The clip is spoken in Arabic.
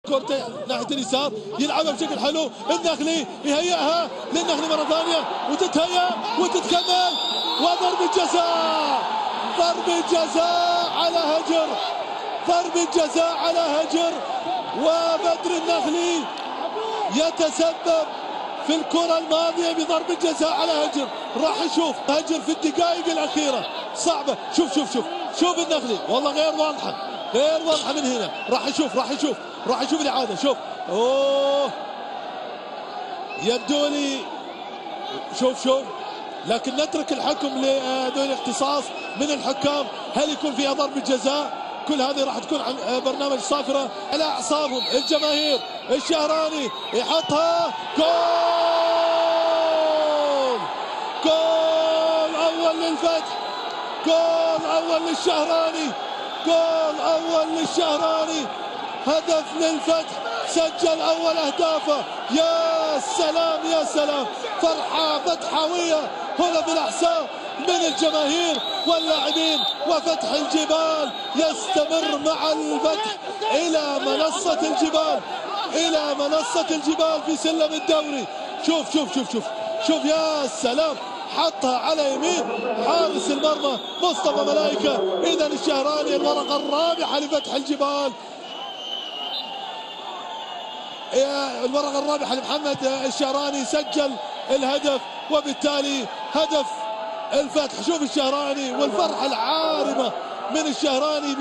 كورته ناحيه اليسار يلعبها بشكل حلو. النخلي يهيئها للنخلي مره ثانيه وتتهيأ وتتكمل وضربه جزاء. ضربه جزاء على هجر، ضربه جزاء على هجر، وبدر النخلي يتسبب في الكره الماضيه بضربه جزاء على هجر. راح نشوف هجر في الدقائق الاخيره صعبه. شوف النخلي والله غير واضحه من هنا. راح نشوف الاعاده. اوه يبدو لي شوف لكن نترك الحكم لذوي الاختصاص من الحكام. هل يكون فيها ضربه جزاء؟ كل هذه راح تكون عن برنامج صافره على اعصابهم الجماهير. الشهراني يحطها جول اول للفتح، جول اول للشهراني، هدف للفتح، سجل اول اهدافه. يا سلام، فرحه فتحاويه هنا بالاحساء من الجماهير واللاعبين. وفتح الجبال يستمر مع الفتح الى منصه الجبال في سلم الدوري. شوف يا سلام، حطها على يمين حارس المرمى مصطفى ملائكه. اذا الشهراني الورقه الرابحه لفتح الجبال، الورقه الرابحه لمحمد الشهراني، سجل الهدف وبالتالي هدف الفتح. شوف الشهراني والفرحه العارمه من الشهراني.